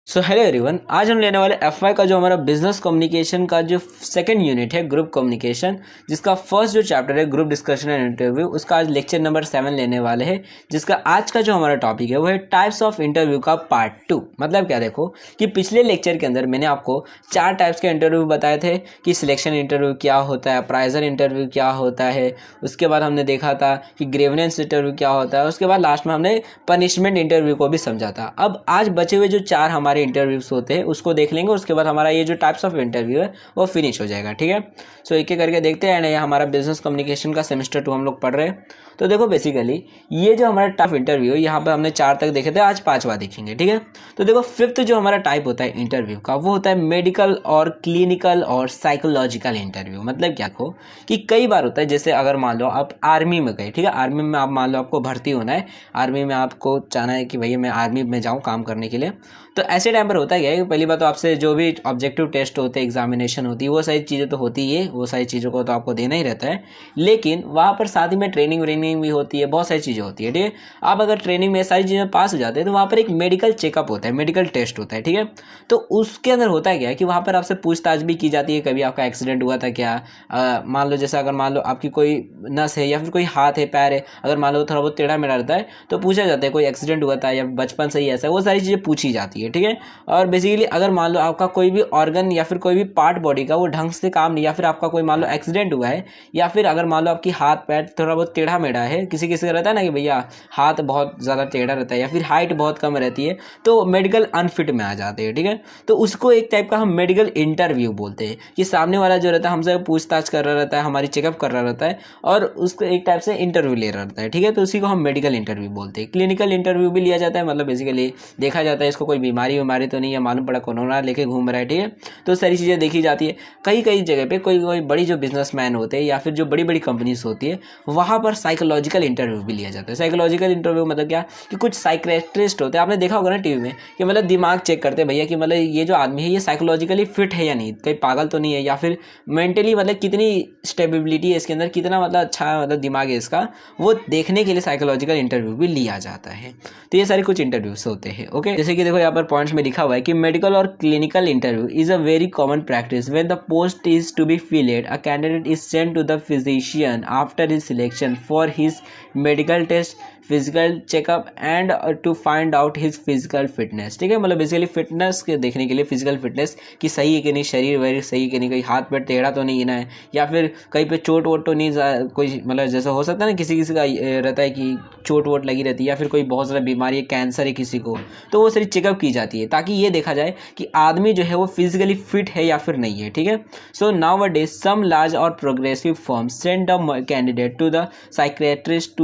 So hello everyone, आज हम लेने वाले एफवाई का जो हमारा बिजनेस कम्युनिकेशन का जो सेकंड यूनिट है ग्रुप कम्युनिकेशन, जिसका फर्स्ट जो चैप्टर है ग्रुप डिस्कशन एंड इंटरव्यू, उसका आज लेक्चर नंबर 7 लेने वाले हैं। जिसका आज का जो हमारा टॉपिक है वो है टाइप्स ऑफ इंटरव्यू का पार्ट 2। मतलब क्या, देखो कि पिछले लेक्चर के अंदर मैंने आपको 4 टाइप्स के इंटरव्यू बताए थे कि सिलेक्शन इंटरव्यू क्या होता है, अप्राइजल इंटरव्यू क्या होता है, उसके बाद हमने देखा था कि ग्रेवनेंस इंटरव्यू क्या होता है, उसके बाद लास्ट में हमने पनिशमेंट इंटरव्यू को भी समझा था। अब आज बचे हुए जो 4 हमारे इंटरव्यूज होते हैं उसको देख लेंगे, उसके बाद हमारा ये जो टाइप्स ऑफ इंटरव्यू है वो फिनिश हो जाएगा। ठीक है, सो एक एक करके देखते हैं। ये हमारा बिजनेस कम्युनिकेशन का सेमेस्टर 2 हम लोग पढ़ रहे हैं। तो देखो बेसिकली ये जो हमारा टाइप इंटरव्यू है, यहाँ पर हमने 4 तक देखे थे, आज 5वां देखेंगे। ठीक है, तो देखो फिफ्थ जो हमारा टाइप होता है इंटरव्यू का वो होता है मेडिकल और क्लिनिकल और साइकोलॉजिकल इंटरव्यू। मतलब क्या हो कि कई बार होता है, जैसे अगर मान लो आप आर्मी में गए, ठीक है, आर्मी में आप मान लो आपको भर्ती होना है, आर्मी में आपको चाहना है कि भैया मैं आर्मी में जाऊँ काम करने के लिए। तो ऐसे टाइम पर होता है कि पहली बात तो आपसे जो भी ऑब्जेक्टिव टेस्ट होते हैं, एग्जामिनेशन होती है, वो सारी चीज़ें तो होती ही है, वो सारी चीज़ों को तो आपको देना ही रहता है। लेकिन वहाँ पर साथ ही में ट्रेनिंग भी होती है, बहुत सारी चीज़ें होती है। ठीक है, आप अगर ट्रेनिंग में सारी चीज़ें पास हो जाते हैं तो वहाँ पर एक मेडिकल चेकअप होता है, मेडिकल टेस्ट होता है। ठीक है, तो उसके अंदर होता है क्या कि वहाँ पर आपसे पूछताछ भी की जाती है, कभी आपका एक्सीडेंट हुआ था क्या, मान लो जैसे अगर मान लो आपकी कोई नस है या फिर कोई हाथ है, पैर है, अगर मान लो थोड़ा बहुत टेढ़ा मेढ़ा रहता है तो पूछा जाता है कोई एक्सीडेंट हुआ था या बचपन से ही ऐसा है, वो सारी चीज़ें पूछी जाती है। ठीक है, और बेसिकली अगर मान लो आपका कोई भी ऑर्गन या फिर कोई भी पार्ट बॉडी का वो ढंग से काम नहीं, या फिर आपका कोई मान लो एक्सीडेंट हुआ है, या फिर अगर मान लो आपकी हाथ पैर थोड़ा बहुत टेढ़ा मेढ़ा है, किसी किसी का रहता है ना कि भैया हाथ बहुत ज़्यादा टेढ़ा रहता है या फिर हाइट बहुत कम रहती है, तो मेडिकल अनफिट में आ जाते हैं। ठीक है, तो उसको एक टाइप का हम मेडिकल इंटरव्यू बोलते हैं कि सामने वाला जो रहता है हमसे पूछताछ कर रहा रहता है, हमारी चेकअप कर रहा रहता है और उसको एक टाइप से इंटरव्यू ले रहा रहता है। ठीक है, तो उसी को हम मेडिकल इंटरव्यू बोलते हैं। क्लिनिकल इंटरव्यू भी लिया जाता है, मतलब बेसिकली देखा जाता है इसको कोई बीमारी तो नहीं है, मालूम पड़ा कोरोना लेके घूम रहा है। ठीक है, तो सारी चीज़ें देखी जाती है। कई कई जगह पे कोई कोई बड़ी जो बिजनेसमैन होते हैं या फिर जो बड़ी बड़ी कंपनीज होती है, वहाँ पर साइकोलॉजिकल इंटरव्यू भी लिया जाता है। साइकोलॉजिकल इंटरव्यू मतलब क्या कि कुछ साइकियाट्रिस्ट होते हैं, आपने देखा होगा ना टीवी में, कि मतलब दिमाग चेक करते हैं भैया कि मतलब ये जो आदमी है ये साइकोलॉजिकली फिट है या नहीं, कहीं पागल तो नहीं है, या फिर मेंटली मतलब कितनी स्टेबिलिटी है इसके अंदर, कितना मतलब अच्छा मतलब दिमाग है इसका, वो देखने के लिए साइकोलॉजिकल इंटरव्यू भी लिया जाता है। तो ये सारे कुछ इंटरव्यूज होते हैं। ओके, जैसे कि देखो यहाँ पर पॉइंट्स में लिखा हुआ है कि मेडिकल और clinical interview is a very common practice when the post is to be filled a candidate is sent to the physician after his selection for his medical test, physical checkup and to find out his physical fitness. ठीक है, मतलब basically fitness के देखने के लिए, physical fitness कि सही है कि नहीं, शरीर वरीर सही है कि नहीं, कहीं हाथ पैर टेढ़ा तो नहीं गिना है, या फिर कहीं पे चोट वोट तो नहीं कोई, मतलब जैसा हो सकता है ना किसी किसी का रहता है कि चोट वोट लगी रहती है, या फिर कोई बहुत ज़्यादा बीमारी है, कैंसर है किसी को, तो वो सारी चेकअप की जाती है ताकि ये देखा जाए कि आदमी जो है वो फिजिकली फिट है या फिर नहीं है। ठीक है, so nowadays some large और progressive firms send a candidate to the psychiatrist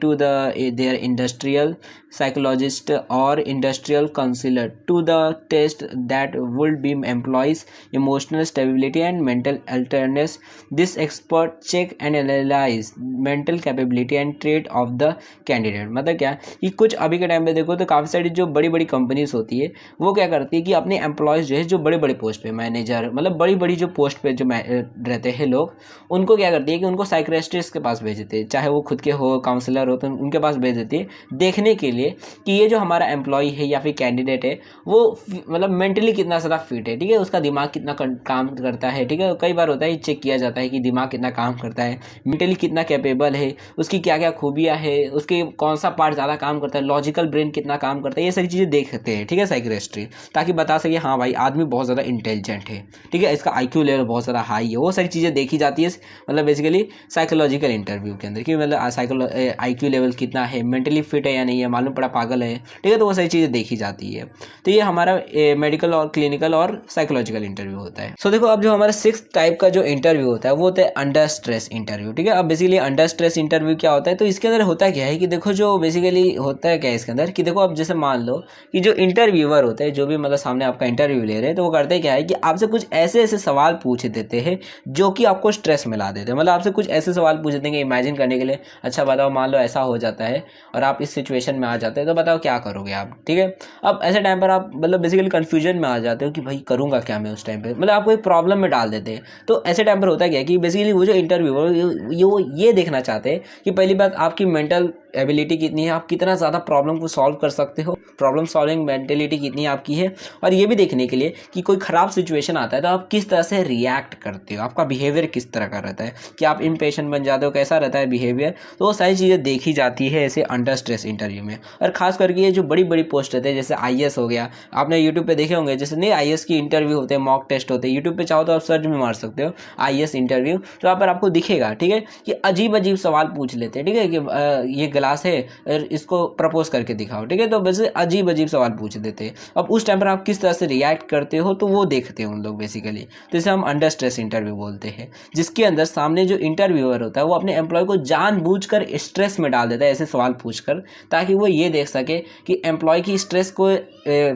to the their industrial psychologist or industrial counselor to the test that would be employees emotional stability and mental alertness. This expert check and analyze mental capability and trait of the candidate। मतलब क्या कि कुछ अभी के time पे देखो तो काफ़ी सारी जो बड़ी बड़ी कंपनीज होती है वो क्या करती है कि अपने एम्प्लॉयज़ जो है जो बड़े बड़े पोस्ट पे, मैनेजर मतलब बड़ी बड़ी जो पोस्ट पे जो रहते हैं लोग, उनको क्या करती है कि उनको साइकियाट्रिस्ट के पास भेज देते हैं, चाहे वो खुद के हो काउंसलर हो, तो उनके पास भेज देती है देखने के लिए कि ये जो हमारा एम्प्लॉय है या फिर कैंडिडेट है वो मतलब मेंटली कितना ज़्यादा फिट है। ठीक है, उसका दिमाग कितना काम करता है। ठीक है, कई बार होता है चेक किया जाता है कि दिमाग कितना काम करता है, मेंटली कितना कैपेबल है, उसकी क्या क्या खूबियाँ है, उसके कौन सा पार्ट ज़्यादा काम करता है, लॉजिकल ब्रेन कितना काम करता है, ये सारी चीज़ें देख सकते हैं। ठीक है, साइकियाट्री, ताकि बता सके हाँ भाई आदमी बहुत ज़्यादा इंटेलिजेंट है, ठीक है, इसका IQ लेवल बहुत ज़्यादा हाई है, वो सारी चीज़ें देखी जाती है मतलब बेसिकली साइकोलॉजिकल इंटरव्यू के अंदर कि मतलब IQ लेवल कितना है, मेंटली फिट है या नहीं है, मालूम पड़ा पागल है। ठीक है, तो वो सारी चीज़ें देखी जाती है। तो ये हमारा मेडिकल और क्लिनिकल और साइकोलॉजिकल इंटरव्यू होता है। सो देखो अब जो हमारा 6th टाइप का जो इंटरव्यू होता है वो होता है अंडर स्ट्रेस इंटरव्यू। ठीक है, अब बेसिकली अंडर स्ट्रेस इंटरव्यू क्या होता है, तो इसके अंदर होता क्या है कि देखो जो बेसिकली होता है क्या है इसके अंदर कि देखो अब जैसे मान लो कि जो इंटरव्यूअर होते हैं, जो भी मतलब सामने आपका इंटरव्यू ले रहे हैं, तो वो करते क्या है कि आपसे कुछ ऐसे ऐसे सवाल पूछ देते हैं जो कि आपको स्ट्रेस में ला देते हैं। मतलब आपसे कुछ ऐसे सवाल पूछ देते हैं इमेजिन करने के लिए, अच्छा बताओ मान लो ऐसा हो जाता जाता है और आप इस सिचुएशन में आ जाते हैं, तो बताओ क्या करोगे आप, ठीक है। अब ऐसे टाइम पर आप मतलब बेसिकली कन्फ्यूजन में आ जाते हो कि भाई करूँगा क्या मैं उस टाइम पे, मतलब आपको एक प्रॉब्लम में डाल देते हैं। तो ऐसे टाइम पर होता क्या है कि बेसिकली वो जो इंटरव्यू वो ये देखना चाहते हैं कि पहली बात आपकी मेंटल एबिलिटी कितनी है, आप कितना ज़्यादा प्रॉब्लम को सॉल्व कर सकते हो, प्रॉब्लम सॉल्विंग मेंटेलिटी कितनी आपकी है, और ये भी देखने के लिए कि कोई ख़राब सिचुएशन आता है तो आप किस तरह से रिएक्ट करते हो, आपका बिहेवियर किस तरह का रहता है, कि आप इम्पेशेंट बन जाते हो, कैसा रहता है बिहेवियर। तो वो सारी चीज़ें देखी जाती है ऐसे अंडर स्ट्रेस इंटरव्यू में। और खास करके ये जो बड़ी बड़ी पोस्ट रहते हैं जैसे IAS हो गया, आपने यूट्यूब पे देखे होंगे, जैसे नहीं IAS की इंटरव्यू होते हैं, मॉक टेस्ट होते हैं, यूट्यूब पे चाहो तो आप सर्च में मार सकते हो IAS इंटरव्यू, तो यहाँ पर आपको दिखेगा, ठीक है, कि अजीब अजीब सवाल पूछ लेते हैं, ठीक है, कि ये गिलास है इसको प्रपोज करके दिखाओ, ठीक है, तो वैसे अजीब अजीब सवाल पूछ देते हैं। अब उस टाइम पर आप किस तरह से रिएक्ट करते हो तो वो देखते हैं उन लोग बेसिकली, तो इसे हम अंडर स्ट्रेस इंटरव्यू बोलते हैं, जिसके अंदर सामने जो इंटरव्यूअर होता है वो अपने एम्प्लॉय को जानबूझकर स्ट्रेस में डाल देता है ऐसे सवाल पूछकर, ताकि वो ये देख सके कि एम्प्लॉय की स्ट्रेस को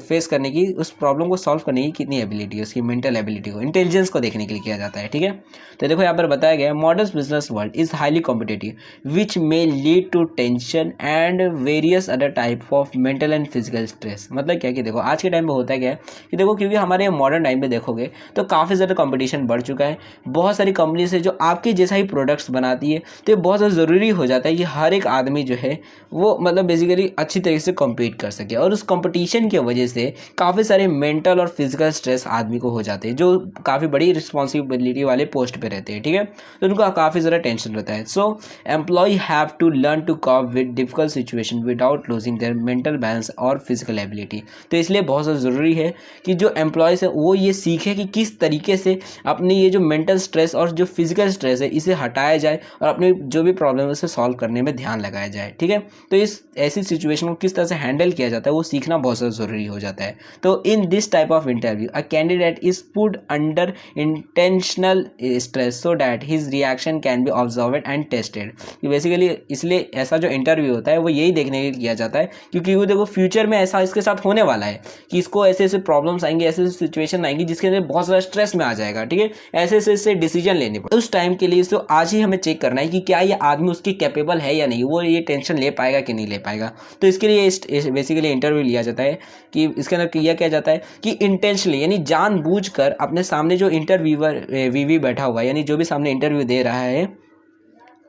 फेस करने की, उस प्रॉब्लम को सॉल्व करने की कितनी एबिलिटी है, उसकी मेंटल एबिलिटी को, इंटेलिजेंस को देखने के लिए किया जाता है, ठीक है। तो देखो यहाँ पर बताया गया है modern business world is highly competitive which may lead to tension and various other type of mental and physical stress. मतलब क्या कि देखो आज के टाइम पे होता है क्या है कि देखो, क्योंकि हमारे मॉडर्न टाइम पे देखोगे तो काफ़ी ज़्यादा कंपटीशन बढ़ चुका है, बहुत सारी कंपनीज है जो आपके जैसा ही प्रोडक्ट्स बनाती है, तो ये बहुत ज़्यादा ज़रूरी हो जाता है कि हर एक आदमी जो है वो मतलब बेसिकली अच्छी तरीके से कम्पीट कर सके, और उस कंपटीशन की वजह से काफ़ी सारे मेंटल और फिजिकल स्ट्रेस आदमी को हो जाते हैं जो काफ़ी बड़ी रिस्पॉन्सिबिलिटी वाले पोस्ट पे रहते हैं, ठीक है, तो उनको काफ़ी ज़्यादा टेंशन रहता है। So employ have to learn to cope with difficult situation without losing their mental balance और फिजिकल एबिलिटी। तो इसलिए बहुत ज़्यादा ज़रूरी है कि जो एम्प्लॉयज़ है वो ये सीखे कि किस तरीके से अपनी ये जो मेंटल स्ट्रेस और जो फिजिकल स्ट्रेस है इसे हटाया जाए और अपनी जो भी प्रॉब्लम है उसे सॉल्व करने में ध्यान लगाया जाए, ठीक है। तो इस ऐसी सिचुएशन को किस तरह से हैंडल किया जाता है वो सीखना बहुत ज़्यादा ज़रूरी हो जाता है। तो in this type of interview a candidate is put under intentional stress so that his reaction can be observed and tested. Basically इसलिए ऐसा जो इंटरव्यू होता है वो यही देखने के लिए किया जाता है, क्योंकि वो देखो फ्यूचर में ऐसा इसके साथ होने वाला है कि इसको ऐसे ऐसे प्रॉब्लम्स आएंगी, ऐसे ऐसे सिचुएशन आएंगी जिसके अंदर बहुत ज़्यादा स्ट्रेस में आ जाएगा, ठीक है, ऐसे ऐसे डिसीजन लेने पड़े। उस टाइम के लिए तो आज ही हमें चेक करना है कि क्या ये आदमी उसकी कैपेबल है या नहीं, वो ये टेंशन ले पाएगा कि नहीं ले पाएगा। तो इसके लिए बेसिकली इंटरव्यू लिया जाता है कि इसके अंदर किया क्या जाता है कि इंटेंशनली यानी जानबूझकर अपने सामने जो इंटरव्यूअर वीवी बैठा हुआ है, यानी जो भी सामने इंटरव्यू दे रहा है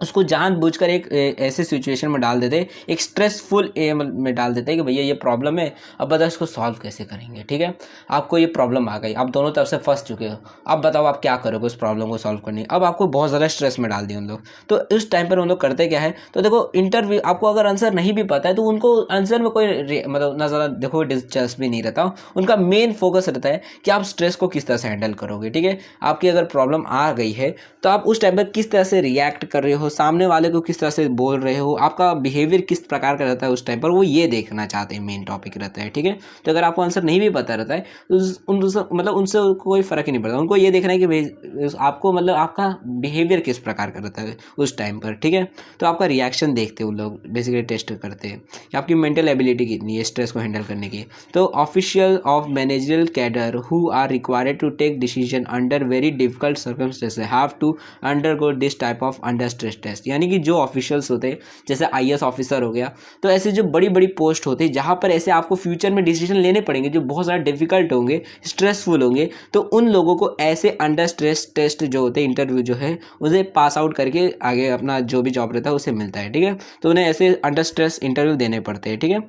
उसको जानबूझकर एक ऐसे सिचुएशन में डाल देते, एक स्ट्रेसफुल में डाल देते हैं कि भैया ये प्रॉब्लम है, अब बताओ इसको सॉल्व कैसे करेंगे, ठीक है, आपको ये प्रॉब्लम आ गई, आप दोनों तरफ से फंस चुके हो, अब बताओ आप क्या करोगे उस प्रॉब्लम को सॉल्व करने। अब आपको बहुत ज़्यादा स्ट्रेस में डाल दिया उन लोग। तो उस टाइम पर उन लोग करते क्या है, तो देखो इंटरव्यू आपको अगर आंसर नहीं भी पता है तो उनको आंसर में कोई मतलब ना ज़्यादा देखो दिलचस्पी नहीं रहता, उनका मेन फोकस रहता है कि आप स्ट्रेस को किस तरह से हैंडल करोगे, ठीक है। आपकी अगर प्रॉब्लम आ गई है तो आप उस टाइम पर किस तरह से रिएक्ट कर रहे हो, सामने वाले को किस तरह से बोल रहे हो, आपका बिहेवियर किस प्रकार का रहता है उस टाइम पर, वो ये देखना चाहते हैं, मेन टॉपिक रहता है, ठीक है। तो अगर आपको आंसर नहीं भी पता रहता है तो मतलब उनसे कोई फ़र्क ही नहीं पड़ता, उनको ये देखना है कि आपको मतलब आपका बिहेवियर किस प्रकार का रहता है उस टाइम पर, ठीक है। तो आपका रिएक्शन देखते हैं उन लोग, बेसिकली टेस्ट करते हैं कि आपकी मेंटल एबिलिटी कितनी है स्ट्रेस को हैंडल करने की। तो official of managerial cadre who are required to take decision under very difficult circumstances have to undergo this type of under stress test. यानी कि जो ऑफिशियल्स होते हैं जैसे IAS ऑफिसर हो गया, तो ऐसे जो बड़ी बड़ी पोस्ट होते हैं जहाँ पर ऐसे आपको फ्यूचर में डिसीजन लेने पड़ेंगे जो बहुत ज़्यादा डिफिकल्ट होंगे, स्ट्रेसफुल होंगे, तो उन लोगों को ऐसे अंडर स्ट्रेस टेस्ट जो होते हैं इंटरव्यू जो है उसे पास आउट करके आगे अपना जो भी जॉब रहता है उसे मिलता है, ठीक है। तो उन्हें ऐसे अंडर स्ट्रेस इंटरव्यू देने पड़ते हैं, ठीक है,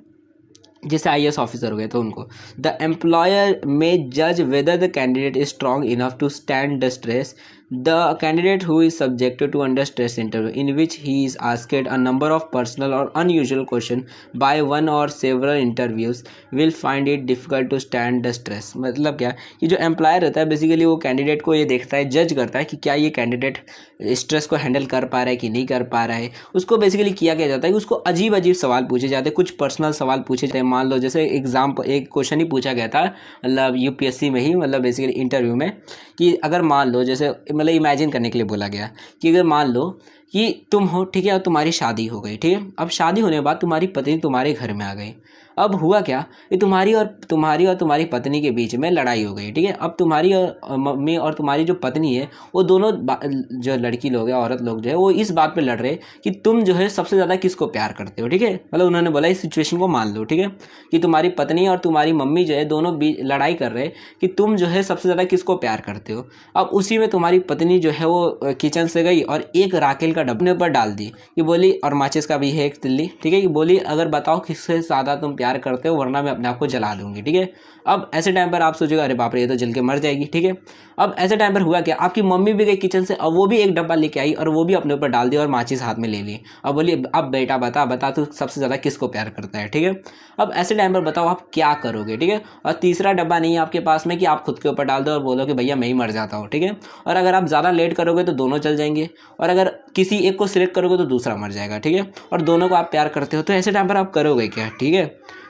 जैसे IAS ऑफिसर हो गए तो उनको द एम्प्लॉयर मे जज whether the candidate is strong enough to stand the stress. The candidate who is subjected to under stress interview in which he is asked a number of personal or unusual questions by one or several interviews will find it difficult to stand the stress। मतलब क्या कि जो employer रहता है basically वो candidate को ये देखता है, जज करता है कि क्या ये कैंडिडेट स्ट्रेस को हैंडल कर पा रहा है कि नहीं कर पा रहा है। उसको बेसिकली किया क्या जाता है कि उसको अजीब अजीब सवाल पूछे जाते हैं, कुछ पर्सनल सवाल पूछे जाते हैं। मान लो जैसे एग्जाम्पल एक क्वेश्चन ही पूछा गया था मतलब UPSC में ही, मतलब बेसिकली इंटरव्यू में, कि अगर मान लो जैसे मतलब इमेजिन करने के लिए बोला गया कि अगर मान लो कि तुम हो, ठीक है, और तुम्हारी शादी हो गई, ठीक है, अब शादी होने के बाद तुम्हारी पत्नी तुम्हारे घर में आ गई। अब हुआ क्या कि तुम्हारी और तुम्हारी पत्नी के बीच में लड़ाई हो गई, ठीक है। अब तुम्हारी और मम्मी और तुम्हारी जो पत्नी है वो दोनों जो लड़की लोग हैं, औरत लोग जो है वो इस बात पे लड़ रहे कि तुम जो है सबसे ज़्यादा किसको प्यार करते हो, ठीक है। मतलब उन्होंने बोला इस सिचुएशन को मान लो, ठीक है, कि तुम्हारी पत्नी और तुम्हारी मम्मी जो है दोनों लड़ाई कर रहे कि तुम जो है सबसे ज़्यादा किसको प्यार करते हो। अब उसी में तुम्हारी पत्नी जो है वो किचन से गई और एक राखेल का डब्बे पर डाल दी कि बोली, और माचिस का भी है एक तिल्ली, ठीक है, कि बोली अगर बताओ किससे ज़्यादा तुम प्यार करते हो वरना मैं अपने आप को जला दूंगी, ठीक है। अब ऐसे टाइम पर आप सोचोगे अरे बाप रे ये तो जल के मर जाएगी, ठीक है। अब ऐसे टाइम पर हुआ क्या, आपकी मम्मी भी गई किचन से, अब वो भी एक डब्बा लेके आई और वो भी अपने ऊपर डाल दिया और माचिस हाथ में ले ली। अब बोली अब बेटा बता तू सबसे ज़्यादा किसको प्यार करता है, ठीक है। अब ऐसे टाइम पर बताओ आप क्या करोगे, ठीक है। और तीसरा डब्बा नहीं है आपके पास में कि आप खुद के ऊपर डाल दो और बोलो कि भैया मैं ही मर जाता हूँ, ठीक है। और अगर आप ज़्यादा लेट करोगे तो दोनों चल जाएंगे, और अगर किसी एक को सिलेक्ट करोगे तो दूसरा मर जाएगा, ठीक है। और दोनों को आप प्यार करते हो तो ऐसे टाइम पर आप करोगे क्या, ठीक है।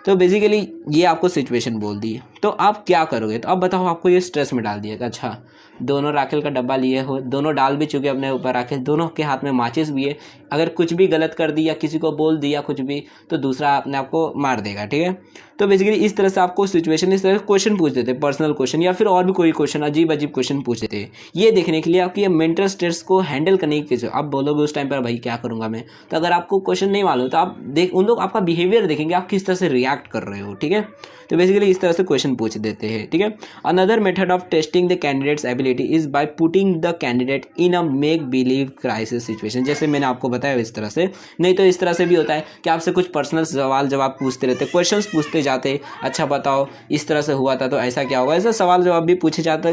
तो बेसिकली ये आपको सिचुएशन बोल दी है, तो आप क्या करोगे। तो अब बताओ आपको ये स्ट्रेस में डाल दिया कि अच्छा दोनों राखेल का डब्बा लिए हो, दोनों डाल भी चुके अपने ऊपर राखेल, दोनों के हाथ में माचिस भी है, अगर कुछ भी गलत कर दिया किसी को बोल दिया कुछ भी तो दूसरा अपने आप को मार देगा, ठीक है। तो बेसिकली इस तरह से आपको सिचुएशन, इस तरह से क्वेश्चन पूछ देते हैं, पर्सनल क्वेश्चन या फिर और भी कोई क्वेश्चन, अजीब अजीब क्वेश्चन पूछ देते हैं, ये देखने के लिए आपकी ये मेंटल स्ट्रेस को हैंडल करने की। आप बोलोगे उस टाइम पर भाई क्या करूंगा मैं, तो अगर आपको क्वेश्चन नहीं मालूम तो आप उन लोग आपका बिहेवियर देखेंगे, आप किस तरह से रिएक्ट कर रहे हो, ठीक है। तो बेसिकली इस तरह से क्वेश्चन पूछ देते हैं, ठीक है। Another method of testing the candidates ability is by putting the candidate in a make believe crisis situation, जैसे मैंने आपको बताया इस तरह से। नहीं तो इस तरह से भी होता है कि आपसे कुछ पर्सनल सवाल जवाब पूछते रहते, क्वेश्चंस पूछते जाते, अच्छा बताओ इस तरह से हुआ था तो ऐसा क्या होगा, ऐसा सवाल जवाब भी पूछे जाते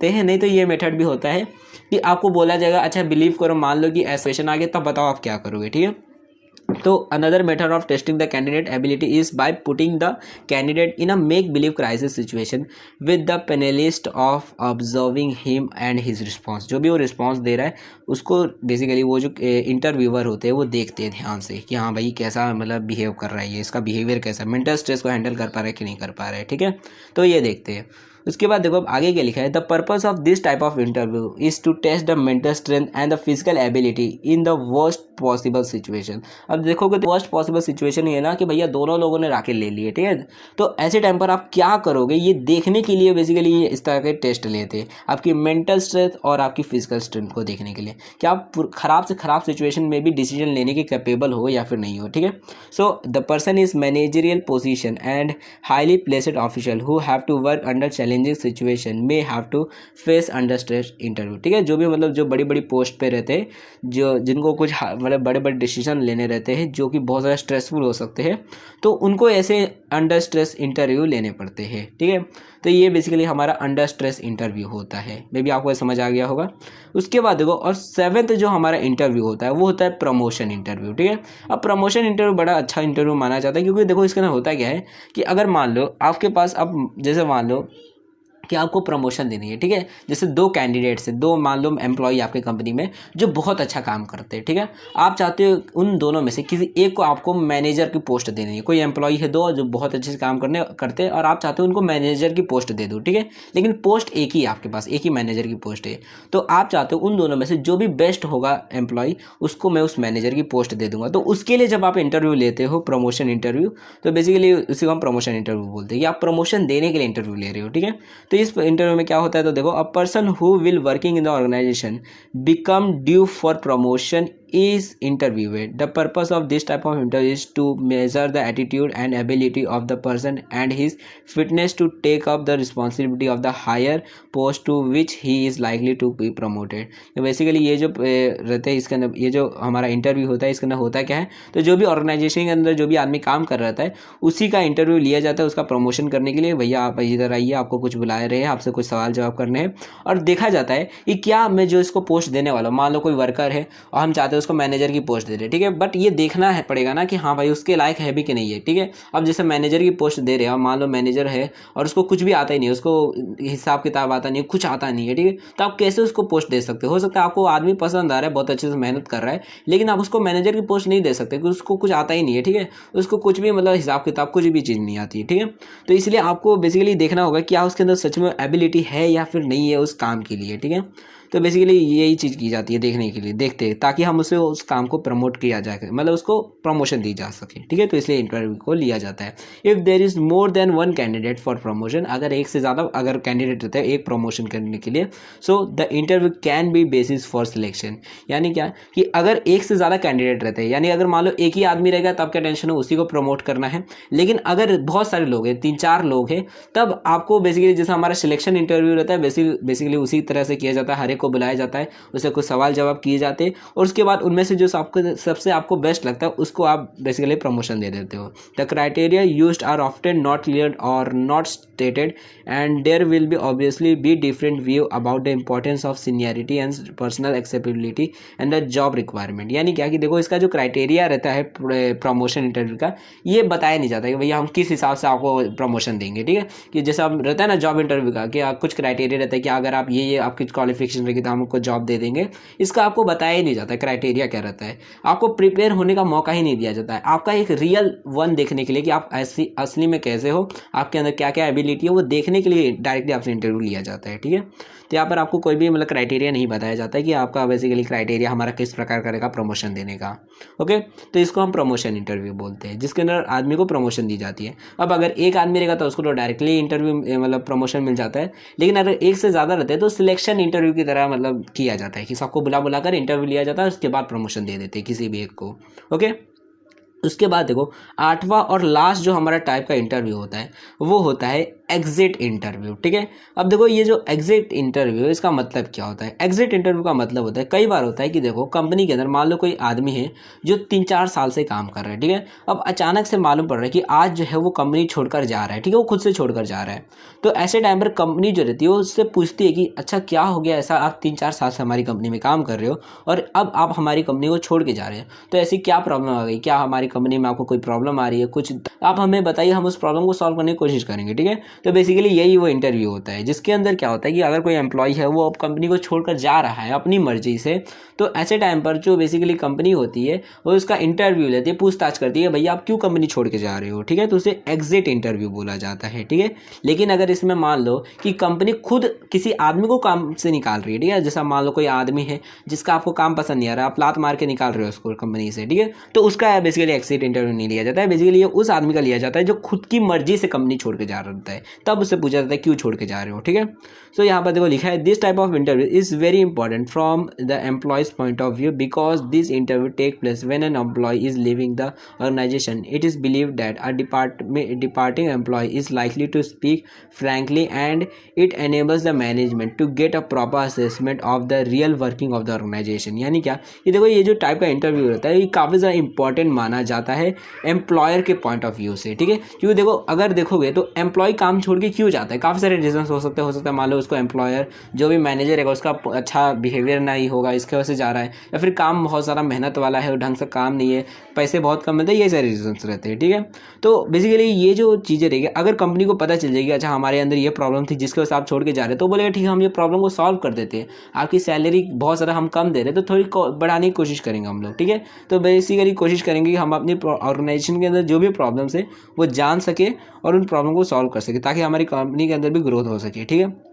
हैं। नहीं तो ये मेथड भी होता है कि आपको बोला जाएगा अच्छा बिलीव करो, मान लो कि ऐसा क्वेश्चन आ गया तब बताओ आप क्या करोगे, ठीक है। तो another method of testing the candidate ability is by putting the candidate in a make believe crisis situation with the panellist of observing him and his response. जो भी वो रिस्पॉन्स दे रहा है उसको बेसिकली वो जो इंटरव्यूअर होते हैं वो देखते हैं ध्यान से कि हाँ भाई कैसा मतलब बिहेव कर रहा है, ये इसका बिहेवियर कैसा, मेंटल स्ट्रेस को हैंडल कर पा रहा है कि नहीं कर पा रहा है, ठीक है। तो ये देखते हैं। उसके बाद देखो अब आगे क्या लिखा है, the purpose of this type of interview is to test the mental strength and the physical ability in the worst possible situation. अब देखोगे तो वर्स्ट पॉसिबल सिचुएशन ये ना कि भैया दोनों लोगों ने राखेल ले लिए, ठीक है। तो ऐसे टाइम पर आप क्या करोगे ये देखने के लिए बेसिकली ये इस तरह के टेस्ट लेते हैं, आपकी मेंटल स्ट्रेंथ और आपकी फिजिकल स्ट्रेंथ को देखने के लिए कि आप खराब से खराब सिचुएशन में भी डिसीजन लेने के कैपेबल हो या फिर नहीं हो, ठीक है। So the person is managerial position and highly placed official who have to work under challenging situation may have to face under stress interview, ठीक है। जो भी मतलब जो बड़ी बड़ी पोस्ट पे रहते हैं, जो जिनको कुछ मतलब बड़े बड़े डिसीजन लेने रहते हैं जो कि बहुत ज़्यादा स्ट्रेसफुल हो सकते हैं, तो उनको ऐसे अंडर स्ट्रेस इंटरव्यू लेने पड़ते हैं, ठीक है। तो ये बेसिकली हमारा अंडर स्ट्रेस इंटरव्यू होता है, मे बी आपको समझ आ गया होगा। उसके बाद देखो और 7th जो हमारा इंटरव्यू होता है वो होता है प्रमोशन इंटरव्यू, ठीक है। अब प्रमोशन इंटरव्यू बड़ा अच्छा इंटरव्यू माना जाता है क्योंकि देखो इसके अंदर होता क्या है कि अगर मान लो आपके पास, अब जैसे मान लो कि आपको प्रमोशन देनी है, ठीक है। जैसे 2 कैंडिडेट्स हैं, 2 मान लो एम्प्लॉय आपके कंपनी में जो बहुत अच्छा काम करते हैं, ठीक है। आप चाहते हो उन दोनों में से किसी एक को आपको मैनेजर की पोस्ट देनी है। कोई एम्प्लॉय है 2 जो बहुत अच्छे से काम करते हैं और आप चाहते हो उनको मैनेजर की पोस्ट दे दो, ठीक है। लेकिन पोस्ट एक ही है आपके पास, एक ही मैनेजर की पोस्ट है। तो आप चाहते हो उन दोनों में से जो भी बेस्ट होगा एम्प्लॉय उसको मैं उस मैनेजर की पोस्ट दे दूंगा। तो उसके लिए जब आप इंटरव्यू लेते हो प्रमोशन इंटरव्यू, तो बेसिकली उसी को हम प्रमोशन इंटरव्यू बोलते हैं कि आप प्रमोशन देने के लिए इंटरव्यू ले रहे हो, ठीक है। तो इस इंटरव्यू में क्या होता है, तो देखो a person who will working in the organisation become due for promotion is interviewed. The purpose of this type of interview is to measure the attitude and ability of the person and his fitness to take up the responsibility of the higher post to which he is likely to be promoted. तो basically ये जो रहते हैं इसके अंदर, ये जो हमारा इंटरव्यू होता है इसके अंदर होता क्या है, तो जो भी ऑर्गेनाइजेशन के अंदर जो भी आदमी काम कर रहा है उसी का इंटरव्यू लिया जाता है उसका प्रमोशन करने के लिए। भैया आप इधर आइए, आपको कुछ बुलाए रहे हैं, आपसे कुछ सवाल जवाब करने हैं और देखा जाता है कि क्या मैं जो इसको पोस्ट देने वाला हूँ, मान लो कोई वर्कर है और हम चाहते हैं उसको मैनेजर की पोस्ट दे रहे, ठीक है। बट ये देखना है पड़ेगा ना कि हाँ भाई उसके लायक है भी कि नहीं है, ठीक है। अब जैसे मैनेजर की पोस्ट दे रहे हैं और मान लो मैनेजर है और उसको कुछ भी आता ही नहीं, उसको हिसाब किताब आता नहीं, कुछ आता नहीं है, ठीक है। तो आप कैसे उसको पोस्ट दे सकते हो सकता है आपको आदमी पसंद आ रहा है, बहुत अच्छे से मेहनत कर रहा है, लेकिन आप उसको मैनेजर की पोस्ट नहीं दे सकते क्योंकि उसको कुछ आता ही नहीं है, ठीक है। उसको कुछ भी मतलब हिसाब किताब कुछ भी चीज़ नहीं आती है, ठीक है। तो इसलिए आपको बेसिकली देखना होगा क्या उसके अंदर सच में एबिलिटी है या फिर नहीं है उस काम के लिए, ठीक है। तो बेसिकली यही चीज़ की जाती है देखने के लिए, देखते हैं ताकि हम उसे उस काम को प्रमोट किया जाए, मतलब उसको प्रमोशन दी जा सके, ठीक है। तो इसलिए इंटरव्यू को लिया जाता है। If there is more than one candidate for promotion, अगर एक से ज़्यादा अगर कैंडिडेट रहता है एक प्रमोशन करने के लिए, so the interview can be basis for selection. यानी क्या कि अगर एक से ज़्यादा कैंडिडेट रहते हैं, यानी अगर मान लो एक ही आदमी रहेगा तब क्या टेंशन हो, उसी को प्रमोट करना है। लेकिन अगर बहुत सारे लोग हैं, 3-4 लोग हैं, तब आपको बेसिकली जैसा हमारा सिलेक्शन इंटरव्यू रहता है बेसिकली उसी तरह से किया जाता है। हर एक को बुलाया जाता है, उससे कुछ सवाल जवाब किए जाते हैं और उसके बाद उनमें से जो सबसे आपको बेस्ट लगता है उसको आप बेसिकली प्रमोशन दे देते हो। The criteria used are often not clear और not stated and there will be obviously be different view about the importance of seniority and personal acceptability and the job requirement. यानी क्या कि देखो इसका जो क्राइटेरिया रहता है प्रमोशन इंटरव्यू का, ये बताया नहीं जाता कि भैया हम किस हिसाब से आपको प्रमोशन देंगे, ठीक है। कि जैसा रहता है ना जॉब इंटरव्यू का कि कुछ क्राइटेरिया रहता है कि अगर आप ये आपकी क्वालिफिकेशन रहेगी तो हम आपको जॉब दे देंगे। इसका आपको बताया ही नहीं जाता क्राइटेरिया क्या रहता है, आपको प्रिपेयर होने का मौका ही नहीं दिया जाता है। आपका एक रियल वन देखने के लिए कि आप असली में कैसे हो, आपके अंदर क्या क्या एबिलिटी है, वो देखने के लिए डायरेक्टली आपसे इंटरव्यू लिया जाता है, ठीक है। तो यहाँ पर आपको कोई भी मतलब क्राइटेरिया नहीं बताया जाता है कि आपका बेसिकली क्राइटेरिया हमारा किस प्रकार करेगा प्रमोशन देने का। ओके, तो इसको हम प्रमोशन इंटरव्यू बोलते हैं, जिसके अंदर आदमी को प्रमोशन दी जाती है। अब अगर एक आदमी रहेगा तो उसको तो डायरेक्टली इंटरव्यू मतलब प्रमोशन मिल जाता है, लेकिन अगर एक से ज़्यादा रहते हैं तो सिलेक्शन इंटरव्यू की तरह मतलब किया जाता है कि सबको बुला कर इंटरव्यू लिया जाता है, उसके बाद प्रमोशन दे देते हैं किसी भी एक को। ओके, उसके बाद देखो 8वां और लास्ट जो हमारा टाइप का इंटरव्यू होता है वो होता है एग्जिट इंटरव्यू, ठीक है। अब देखो ये जो एग्जिट इंटरव्यू है इसका मतलब क्या होता है। एग्जिट इंटरव्यू का मतलब होता है, कई बार होता है कि देखो कंपनी के अंदर मान लो कोई आदमी है जो 3-4 साल से काम कर रहा है, ठीक है। अब अचानक से मालूम पड़ रहा है कि आज जो है वो कंपनी छोड़कर जा रहा है, ठीक है, वो खुद से छोड़कर जा रहा है। तो ऐसे टाइम पर कंपनी जो रहती है वो उससे पूछती है कि अच्छा क्या हो गया ऐसा, आप 3-4 साल से हमारी कंपनी में काम कर रहे हो और अब आप हमारी कंपनी को छोड़ के जा रहे हैं, तो ऐसी क्या प्रॉब्लम आ गई, क्या हमारी कंपनी में आपको कोई प्रॉब्लम आ रही है, कुछ आप हमें बताइए, हम उस प्रॉब्लम को सॉल्व करने की कोशिश करेंगे, ठीक है। तो बेसिकली यही वो इंटरव्यू होता है जिसके अंदर क्या होता है कि अगर कोई एम्प्लॉय है वो अब कंपनी को छोड़कर जा रहा है अपनी मर्जी से, तो ऐसे टाइम पर जो बेसिकली कंपनी होती है वो उसका इंटरव्यू लेती है, पूछताछ करती है भैया आप क्यों कंपनी छोड़ के जा रहे हो, ठीक है। तो उसे एग्जिट इंटरव्यू बोला जाता है, ठीक है। लेकिन अगर इसमें मान लो कि कंपनी खुद किसी आदमी को काम से निकाल रही है, ठीक है, जैसा मान लो कोई आदमी है जिसका आपको काम पसंद नहीं आ रहा, आप लात मार के निकाल रहे हो उसको कंपनी से, ठीक है, तो उसका बेसिकली एग्जिट इंटरव्यू नहीं लिया जाता है। बेसिकली ये उस आदमी का लिया जाता है जो खुद की मर्जी से कंपनी छोड़ के जा रहा होता है, तब उससे पूछा जाता है क्यों छोड़ के जा रहे हो, ठीक है। सो यहाँ पर देखो लिखा है this type of interview is very important from the employees point of view because this interview take place when an employee is leaving the organisation. It is believed that a departing employee is likely to speak frankly and it enables the management to get a proper assessment of the real working of the organisation. यानी क्या, ये देखो ये जो type का interview रहता है ये काफ़ी ज़्यादा इंपॉर्टेंट माना जाता है एम्प्लॉयर के पॉइंट ऑफ व्यू से, ठीक है। क्योंकि देखो अगर देखोगे तो एम्प्लॉय काम छोड़ के क्यों जाता है, काफ़ी सारे रीजंस हो सकते हैं मान लो उसको एम्प्लॉयर जो भी मैनेजर है उसका अच्छा बिहेवियर नहीं होगा, इसके वजह से जा रहा है, या फिर काम बहुत ज़्यादा मेहनत वाला है और ढंग से काम नहीं है, पैसे बहुत कम मिलते हैं, ये सारे रीजंस रहते हैं, ठीक है। तो बेसिकली ये जो चीज़ें रहेगी अगर कंपनी को पता चल जाएगी अच्छा हमारे अंदर ये प्रॉब्लम थी जिसके वजह से आप छोड़ के जा रहे हैं, तो बोलेगा ठीक है हम ये प्रॉब्लम को सॉल्व कर देते हैं, आपकी सैलरी बहुत ज़्यादा हम कम दे रहे हैं तो थोड़ी बढ़ाने की कोशिश करेंगे हम लोग, ठीक है। तो बेसिकली कोशिश करेंगे कि हम अपनी ऑर्गेनाइजेशन के अंदर जो भी प्रॉब्लम्स है वो जान सके और उन प्रॉब्लम को सॉल्व कर सके ताकि हमारी कंपनी के अंदर भी ग्रोथ हो सके, ठीक है।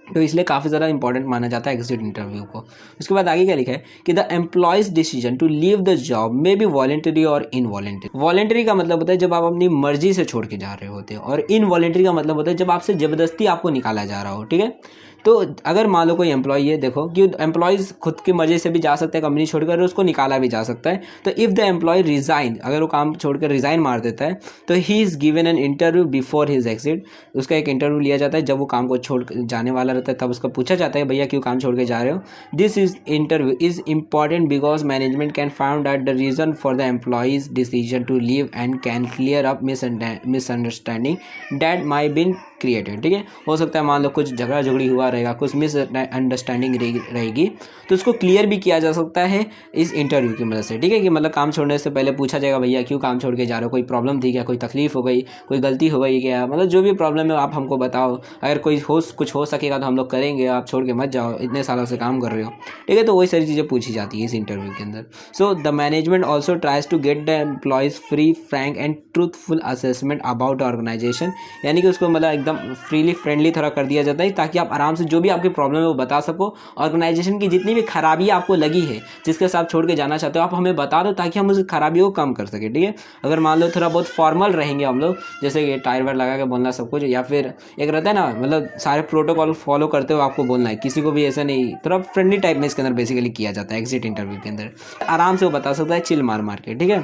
तो इसलिए काफ़ी ज़्यादा इंपॉर्टेंट माना जाता है एग्जिट इंटरव्यू को। उसके बाद आगे क्या लिखा है कि the employees decision to leave the job may be voluntary और इनवॉलेंटरी। वॉलेंटरी का मतलब होता है जब आप अपनी मर्जी से छोड़ के जा रहे होते हैं, और इनवॉलेंटरी का मतलब होता है जब आपसे ज़बरदस्ती आपको निकाला जा रहा हो, ठीक है। तो अगर मान लो कोई एम्प्लॉय है, देखो कि एम्प्लॉयज़ खुद की मर्जी से भी जा सकते हैं कंपनी छोड़कर, उसको निकाला भी जा सकता है। तो इफ़ द एम्प्लॉय रिज़ाइन, अगर वो काम छोड़कर रिज़ाइन मार देता है तो he is given an interview before his exit. उसका एक इंटरव्यू लिया जाता है जब वो काम को छोड़ जाने वाला रहता है, तब उसको पूछा जाता है भैया क्यों काम छोड़ के जा रहे हो। This is interview is important because management can find out the reason for the employees decision to leave and can clear up misunderstanding that may been created, ठीक है। हो सकता है मान लो कुछ झगड़ा झगड़ी हुआ रहेगा, कुछ मिसअंडरस्टैंडिंग रहेगी, तो उसको क्लियर भी किया जा सकता है इस इंटरव्यू की मदद से, ठीक है। कि मतलब काम छोड़ने से पहले पूछा जाएगा भैया क्यों काम छोड़ के जा रहे हो, कोई प्रॉब्लम थी क्या, कोई तकलीफ हो गई, कोई गलती हो गई क्या, मतलब जो भी प्रॉब्लम है आप हमको बताओ, अगर कोई कुछ हो सकेगा तो हम लोग करेंगे, आप छोड़ के मत जाओ, इतने सालों से काम कर रहे हो, ठीक है। तो वही सारी चीज़ें पूछी जाती है इस इंटरव्यू के अंदर। So the management also tries to get the employees free frank and truthful assessment about organisation. यानी कि उसको मतलब एकदम फ्रीली फ्रेंडली थोड़ा कर दिया जाता है, ताकि आप आराम से जो भी आपकी प्रॉब्लम है वो बता सको। ऑर्गेनाइजेशन की जितनी भी खराबी आपको लगी है, जिसके साथ छोड़ के जाना चाहते हो, आप हमें बता दो ताकि हम उस खराबी को कम कर सके, ठीक है। अगर मान लो थोड़ा बहुत फॉर्मल रहेंगे हम लोग, जैसे कि टायर वायर लगा के बोलना सब कुछ, या फिर एक रहता है ना, मतलब सारे प्रोटोकॉल फॉलो करते हुए आपको बोलना है, किसी को भी ऐसा नहीं, थोड़ा फ्रेंडली टाइप में इसके अंदर बेसिकली किया जाता है एग्जिट इंटरव्यू के अंदर। आराम से वो बता सकता है चिल मार मार के, ठीक है।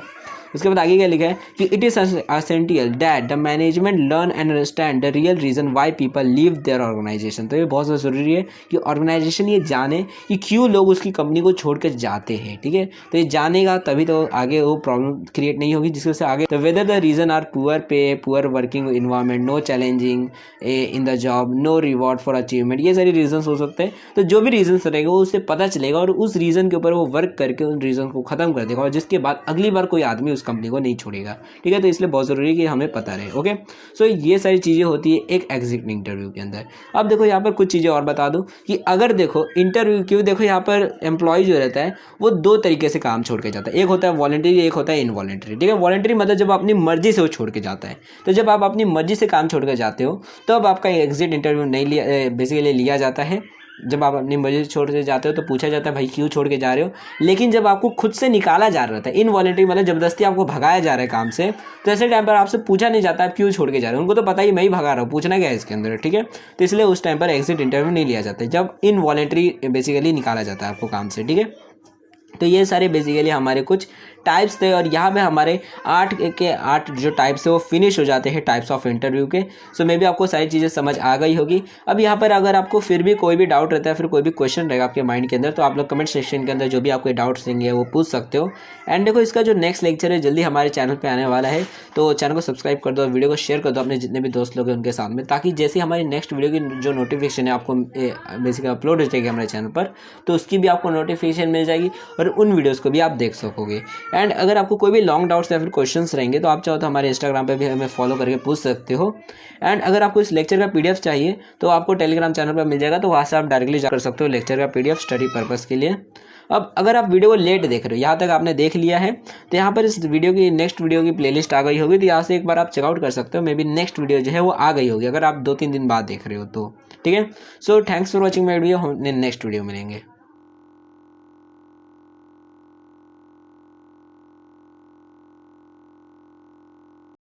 उसके बाद आगे क्या लिखा है कि it is essential that the management learn and understand the real reason why people leave their organisation. तो ये बहुत ज़्यादा जरूरी है कि ऑर्गेनाइजेशन ये जाने कि क्यों लोग उसकी कंपनी को छोड़कर जाते हैं, ठीक है। तो ये जानेगा तभी तो आगे वो प्रॉब्लम क्रिएट नहीं होगी, जिसकी वजह से आगे तो whether the reason are poor pay, poor working environment, no challenging in the job, no reward for achievement, ये सारे रीजन हो सकते हैं। तो जो भी रीजन रहेगा वो उससे पता चलेगा और उस रीजन के ऊपर वो वर्क करके उन रीजन को खत्म कर देगा, और जिसके बाद अगली बार कोई आदमी उस कंपनी को नहीं छोड़ेगा, ठीक है। तो इसलिए बहुत जरूरी है कि हमें पता रहे, ओके। सो ये सारी चीजें होती है एक एग्जिट इंटरव्यू के अंदर। अब देखो यहाँ पर कुछ चीजें और बता दूं कि अगर देखो इंटरव्यू क्यों, देखो यहाँ पर एम्प्लॉय जो रहता है वो दो तरीके से काम छोड़ के जाता है, एक होता है वॉलंटरी, एक होता है इनवॉलंटरी, ठीक है। वॉलंटरी मतलब जब अपनी मर्जी से वो छोड़ के जाता है। तो जब आप अपनी मर्जी से काम छोड़ के जाते हो तब आपका एग्जिट इंटरव्यू नहीं लिया बेसिकली लिया जाता है। जब आप अपनी मर्जी से छोड़ के जाते हो तो पूछा जाता है भाई क्यों छोड़ के जा रहे हो। लेकिन जब आपको खुद से निकाला जा रहा था, इनवॉलंटरी मतलब जबरदस्ती आपको भगाया जा रहा है काम से, तो ऐसे टाइम पर आपसे पूछा नहीं जाता आप क्यों छोड़ के जा रहे हो। उनको तो पता ही मैं ही भगा रहा हूँ, पूछना क्या है इसके अंदर, ठीक है। तो इसलिए उस टाइम पर एग्जिट इंटरव्यू नहीं लिया जाता है, जब इनवॉलंटरी बेसिकली निकाला जाता है आपको काम से, ठीक है। तो ये सारे बेसिकली हमारे कुछ टाइप्स थे, और यहाँ पे हमारे 8 के 8 जो टाइप्स है वो फिनिश हो जाते हैं टाइप्स ऑफ इंटरव्यू के। सो मे भी आपको सारी चीज़ें समझ आ गई होगी। अब यहाँ पर अगर आपको फिर भी कोई भी डाउट रहता है, फिर कोई भी क्वेश्चन रहेगा आपके माइंड के अंदर, तो आप लोग कमेंट सेक्शन के अंदर जो भी आपके डाउट्स रहेंगे वो पूछ सकते हो। एंड देखो इसका जो नेक्स्ट लेक्चर है जल्दी हमारे चैनल पर आने वाला है, तो चैनल को सब्सक्राइब कर दो, वीडियो को शेयर कर दो अपने जितने भी दोस्त लोग हैं उनके साथ में, ताकि जैसे हमारी नेक्स्ट वीडियो की जो नोटिफिकेशन है आपको बेसिकली अपलोड हो जाएगी हमारे चैनल पर, तो उसकी भी आपको नोटिफिकेशन मिल जाएगी और उन वीडियोज़ को भी आप देख सकोगे। एंड अगर आपको कोई भी लॉन्ग डाउट्स या फिर क्वेश्चंस रहेंगे तो आप चाहो तो हमारे इंस्टाग्राम पे भी हमें फॉलो करके पूछ सकते हो। एंड अगर आपको इस लेक्चर का पीडीएफ चाहिए तो आपको टेलीग्राम चैनल पर मिल जाएगा, तो वहाँ से आप डायरेक्टली जा कर सकते हो लेक्चर का पीडीएफ स्टडी पर्पस के लिए। अब अगर आप वीडियो को लेट देख रहे हो, यहाँ तक आपने देख लिया है, तो यहाँ पर इस वीडियो की नेक्स्ट वीडियो की प्लेलिस्ट आ गई होगी, तो यहाँ से एक बार आप चेकआउट कर सकते हो। मे बी नेक्स्ट वीडियो जो है वो आ गई होगी अगर आप 2-3 दिन बाद देख रहे हो तो, ठीक है। So thanks for watching my video, हम नेक्स्ट वीडियो मिलेंगे।